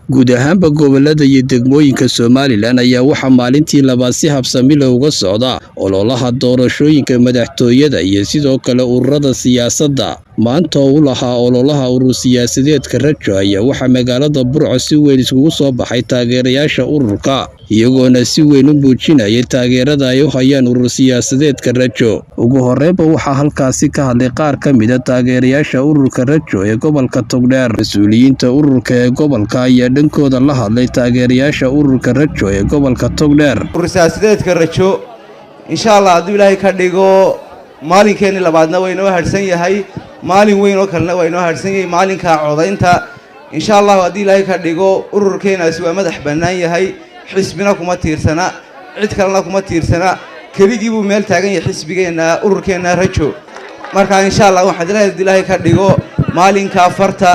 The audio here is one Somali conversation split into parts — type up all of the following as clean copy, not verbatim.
guud ahaanba gobolada iyo degmooyinka Somaliland ayaa waxa maalintii labaad si habsami leh uga socda ololaha doorashooyinka madaxtooyada iyo sidoo kale ururada siyaasadda. Maanta oo lahaa ololaha urur siyaasadeedka Rajo ayaa waxa magaalada Burco si weyn isugu soo baxay taageerayaasha ururka, iyagoona si weyn u muujinayay taageerada ay u hayaan urur siyaasadeedka Rajo. Ugu horreynba waxaa halkaasi ka hadlay qaar ka mid ah taageerayaasha ururka Rajo ee gobolka Togdheer. Mas'uuliyiinta ururka ee gobolka ayaa dhankooda la hadlay taageerayaasha ururka Rajo ee gobolka Togdheer. urur siyaasadeedka Rajo insha Allah haddii Ilaahay ka dhigo maalinkeeni labaadna way inoo harsan yahay, maalin weyn oo kalena way inoo harsan yahay, maalinka codaynta insha Allah haddii Ilaahay ka dhigo ururkeenaasi waa madax bannaan yahay, xisbina kuma tiirsana, cid kalena kuma tiirsana, keligii buu meel taagan yahay xisbigeena ururkeena Rajo. marka insha Allah waxaan haddii Ilaahay ka dhigo maalinka farta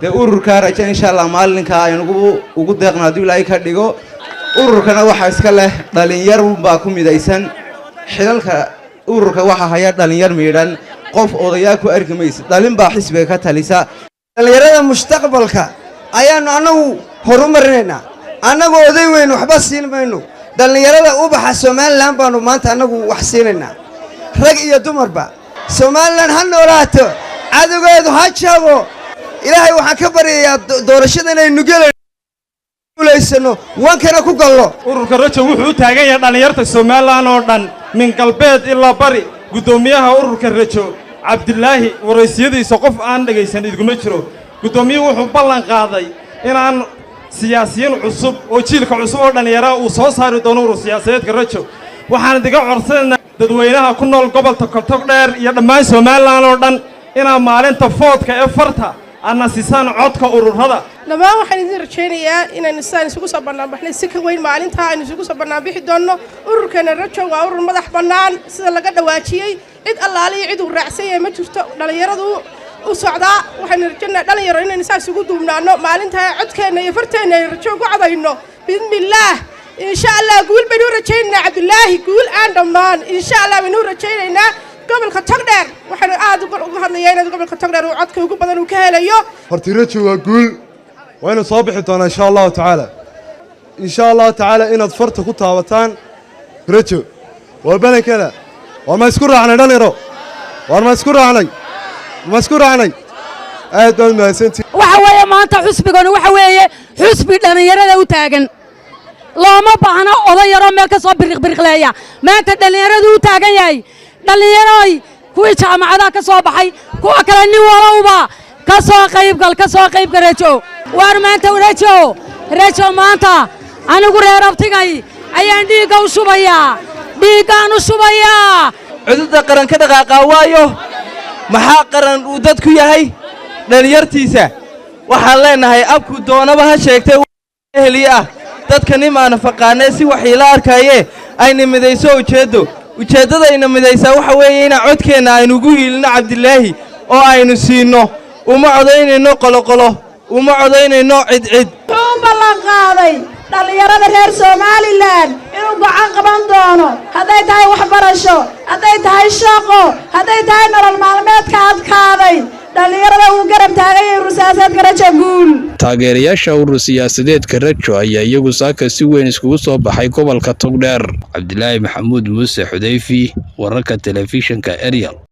de ururka Rajo insha Allah maalinka aynu ugu deeqnaa haddii Ilaahay ka dhigo. ururkana waxa iska leh dhalinyaro baa ku midaysan, xilalka ururka waxa haya dhalinyaro miidhan, qof odayaa ku arkimaysa, dhalin baa xisbiga ka talisa. dhalinyarada mustaqbalka ayaanu anagu horumarinaynaa, anagoo oday weyn waxba siin mayno. dhalinyarada ubaxa Somaliland baanu maanta anagu wax siinaynaa, rag iyo dumarba. Somaliland ha noolaato, cadowgeedu ha jabo. ilaahay waxaan ka baryayaa doorashada inaynu guulaysano wankana ku gallo. ururka Rajo wuxuu taagan yahay dhalinyarta Somaliland oo dhan min galbeed ilaa bari. gudoomiyaha ururka Rajo Cabdilaahi waraysiyadiisa qof aan dhageysan idguma jiro. gudoomiyuhu wuxuu ballan qaaday inaan siyaasiyiin cusub oo jiilka cusub oo dhalinyaro uu soo saari doono urur siyaasadeedka Rajo. waxaan diga codsanaynaa dadweynaha ku nool gobolka Togdheer iyo dhammaan Somaliland oo dhan inaan maalinta foodka ee farta ana siisaan codka ururada. dhammaan waxaan idin rajaynayaa inaan isaan isugu soo banaanbaxnay si ka weyn maalinta aynu isugu soo banaanbixi doonno. ururkeena Rajo waa urur madax bannaan sida laga dhawaajiyay, cid allaaliyo cid uu raacsan yahay ma jirto. dhalinyaradu u socdaa waxaan rajaynayaa dhalinyaro inaan isaan isugu duubnaano maalinta codkeena iyo farteena Rajo ugu cadayno bismillaah. insha Allah guul baynu rajaynaynaa Cabdilaahi, guul aan dhammaan insha Allah baynu rajaynaynaa. gobolka Togdheer waxaan aad uga hadlayaa in gobolka Togdheer uu codka ugu badan uu ka helayo. horti Rajo waa guul wayna soo bixi doonaa insha Allah taala inaad farta ku taabataan Rajo waa balankada. waa ma isku raacnay dhalinyaro, waa ma isku raacnay aad baan mahadsantii. waxa weeye maanta xusbigana waxa weeye xusbi dhalinyarada u taagan, looma baahna oday yaro meel ka soo biriqleeya. maanta dhalinyaradu u taagan yahay. dhalinyaroy kuwii jaamacadaha ka soo baxay, kuwa kale nin walowba ka soo qaybgal Rajo. waar maanta Rajo maanta anigu reer abtigay ayaan dhiigga u shubayaa, dhiiggaan u shubayaa. cudurda qaran ka dhaqaaqa waayo maxaa qaran uu dadku yahay dhalinyartiisa. waxaan leenahay abku doonaba ha sheegtay ehliye ah dadka nimaana faqaanay si wax ila arkayee ayna midayso ujeedadayna midaysaa waxa weeye in codkeena aynu ugu hiilino Cabdilaahi oo aynu siino. uma codaynayno qoloqolo, uma codaynayno cid. wuxuu ballan qaaday dhalinyarada reer Somaliland inuu gacan qaban doono, hadday tahay waxbarasho, hadday tahay shaqo, hadday tahay nolol maalmeedka adkaaday. dhalinyarada uu garab taagan yahay urur siyaasadeedka Rajo guul. taageerayaasha urur siyaasadeedka Rajo ayaa iyagu saaka si weyn iskugu soo baxay gobolka Togdheer. Cabdilaahi Maxamuud Muuse Xudayfi, wararka telefishinka Ariel.